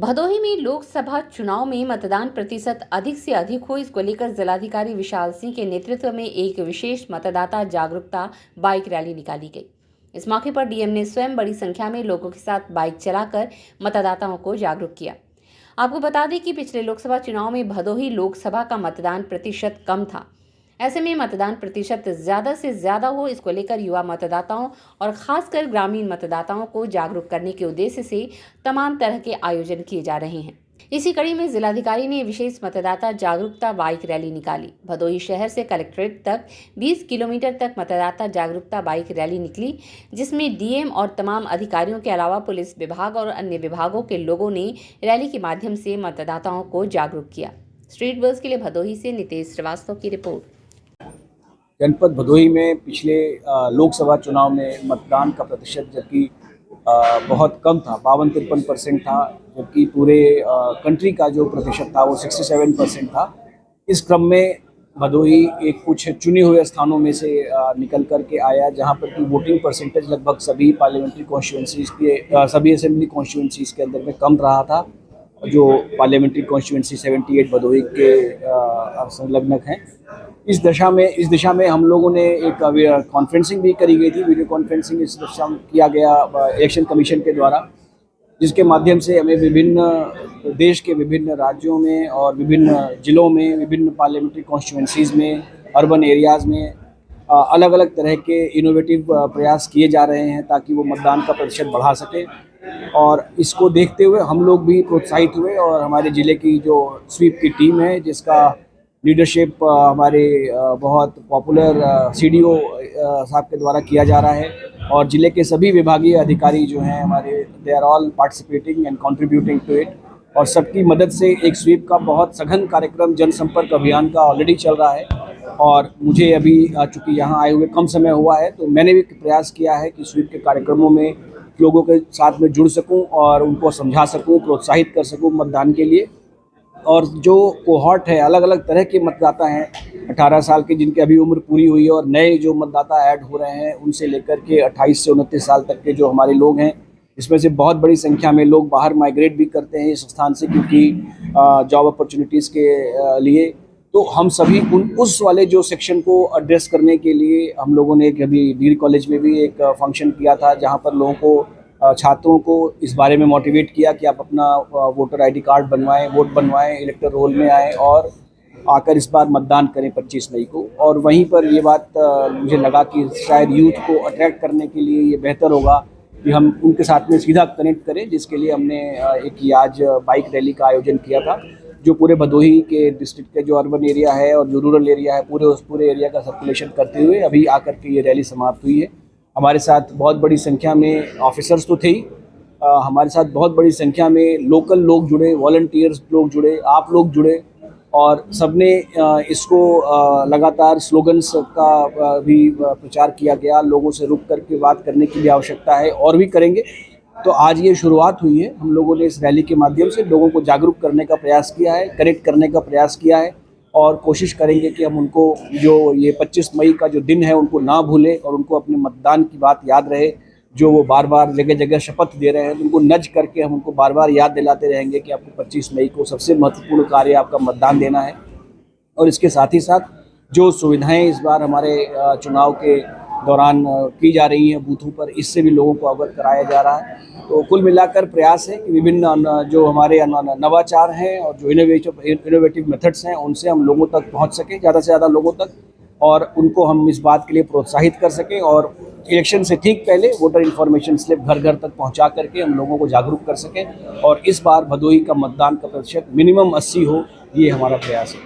भदोही में लोकसभा चुनाव में मतदान प्रतिशत अधिक से अधिक हो, इसको लेकर जिलाधिकारी विशाल सिंह के नेतृत्व में एक विशेष मतदाता जागरूकता बाइक रैली निकाली गई। इस मौके पर डीएम ने स्वयं बड़ी संख्या में लोगों के साथ बाइक चलाकर मतदाताओं को जागरूक किया। आपको बता दें कि पिछले लोकसभा चुनाव में भदोही लोकसभा का मतदान प्रतिशत कम था। ऐसे में मतदान प्रतिशत ज़्यादा से ज़्यादा हो, इसको लेकर युवा मतदाताओं और खासकर ग्रामीण मतदाताओं को जागरूक करने के उद्देश्य से तमाम तरह के आयोजन किए जा रहे हैं। इसी कड़ी में जिलाधिकारी ने विशेष मतदाता जागरूकता बाइक रैली निकाली। भदोही शहर से कलेक्ट्रेट तक 20 किलोमीटर तक मतदाता जागरूकता बाइक रैली निकली, जिसमें डीएम और तमाम अधिकारियों के अलावा पुलिस विभाग और अन्य विभागों के लोगों ने रैली के माध्यम से मतदाताओं को जागरूक किया। स्ट्रीट बस के लिए भदोही से नितेश श्रीवास्तव की रिपोर्ट। जनपद भदोही में पिछले लोकसभा चुनाव में मतदान का प्रतिशत जबकि बहुत कम था, 52-53% था, जबकि पूरे कंट्री का जो प्रतिशत था वो 67% था। इस क्रम में भदोही एक कुछ चुने हुए स्थानों में से निकल कर के आया, जहां पर की वोटिंग परसेंटेज लगभग सभी पार्लियामेंट्री कॉन्स्टिट्यूंसीज़ के सभी असेंबली कॉन्स्टिट्यूंसीज़ के अंदर में कम रहा था। जो पार्लियामेंट्री कॉन्स्टिट्यूंसी 78 भदोही के संलग्नक हैं। इस दिशा में हम लोगों ने एक कॉन्फ्रेंसिंग भी करी गई थी, वीडियो कॉन्फ्रेंसिंग इस दिशा में किया गया इलेक्शन कमीशन के द्वारा, जिसके माध्यम से हमें विभिन्न देश के विभिन्न राज्यों में और विभिन्न जिलों में, विभिन्न पार्लियामेंट्री कॉन्स्टिट्यूंसीज़ में, अर्बन एरियाज़ में अलग अलग तरह के इनोवेटिव प्रयास किए जा रहे हैं ताकि वो मतदान का प्रतिशत बढ़ा सके। और इसको देखते हुए हम लोग भी प्रोत्साहित हुए और हमारे ज़िले की जो स्वीप की टीम है, जिसका लीडरशिप हमारे बहुत पॉपुलर सीडीओ साहब के द्वारा किया जा रहा है, और ज़िले के सभी विभागीय अधिकारी जो हैं हमारे, they are all participating and contributing to it. और सबकी मदद से एक स्वीप का बहुत सघन कार्यक्रम, जनसंपर्क अभियान का ऑलरेडी चल रहा है। और मुझे अभी चूँकि यहाँ आए हुए कम समय हुआ है, तो मैंने भी प्रयास किया है कि स्वीप के कार्यक्रमों में लोगों के साथ में जुड़ सकूं और उनको समझा सकूं, प्रोत्साहित कर सकूं मतदान के लिए। और जो कोहॉर्ट है, अलग अलग तरह के मतदाता हैं, 18 साल के जिनकी अभी उम्र पूरी हुई है, और नए जो मतदाता ऐड हो रहे हैं, उनसे लेकर के 28 से 29 साल तक के जो हमारे लोग हैं, इसमें से बहुत बड़ी संख्या में लोग बाहर माइग्रेट भी करते हैं इस स्थान से, क्योंकि जॉब अपॉर्चुनिटीज़ के लिए। तो हम सभी उस वाले जो सेक्शन को एड्रेस करने के लिए हम लोगों ने अभी डिग्री कॉलेज में भी एक फंक्शन किया था, जहां पर लोगों को, छात्रों को इस बारे में मोटिवेट किया कि आप अपना वोटर आईडी कार्ड बनवाएं, वोट बनवाएं, इलेक्टर रोल में आएँ और आकर इस बार मतदान करें 25 मई को। और वहीं पर ये बात मुझे लगा कि शायद यूथ को अट्रैक्ट करने के लिए ये बेहतर होगा कि हम उनके साथ में सीधा कनेक्ट करें, जिसके लिए हमने एक आज बाइक रैली का आयोजन किया था, जो पूरे भदोही के डिस्ट्रिक्ट के जो अर्बन एरिया है और जो रूरल एरिया है, उस पूरे एरिया का सर्कुलेशन करते हुए अभी आकर के ये रैली समाप्त हुई है। हमारे साथ बहुत बड़ी संख्या में ऑफिसर्स तो थे ही, हमारे साथ बहुत बड़ी संख्या में लोकल लोग जुड़े, वॉलंटियर्स लोग जुड़े, आप लोग जुड़े, और सबने इसको लगातार स्लोगन्स का भी प्रचार किया गया। लोगों से रुक करके बात करने की भी आवश्यकता है और भी करेंगे। तो आज ये शुरुआत हुई है। हम लोगों ने इस रैली के माध्यम से लोगों को जागरूक करने का प्रयास किया है, कनेक्ट करने का प्रयास किया है, और कोशिश करेंगे कि हम उनको जो ये 25 मई का जो दिन है उनको ना भूलें और उनको अपने मतदान की बात याद रहे, जो वो बार बार जगह जगह शपथ दे रहे हैं। तो उनको नज करके हम उनको बार बार याद दिलाते रहेंगे कि आपको 25 मई को सबसे महत्वपूर्ण कार्य आपका मतदान देना है। और इसके साथ ही साथ जो सुविधाएँ इस बार हमारे चुनाव के दौरान की जा रही हैं बूथों पर, इससे भी लोगों को अवगत कराया जा रहा है। तो कुल मिलाकर प्रयास है कि विभिन्न जो हमारे नवाचार हैं और जो इनोवेटिव मेथड्स हैं, उनसे हम लोगों तक पहुंच सकें, ज़्यादा से ज़्यादा लोगों तक, और उनको हम इस बात के लिए प्रोत्साहित कर सकें। और इलेक्शन से ठीक पहले वोटर इन्फॉर्मेशन स्लिप घर घर तक पहुंचा करके हम लोगों को जागरूक कर सकें, और इस बार भदोही का मतदान का प्रतिशत मिनिमम 80 हो, ये हमारा प्रयास है।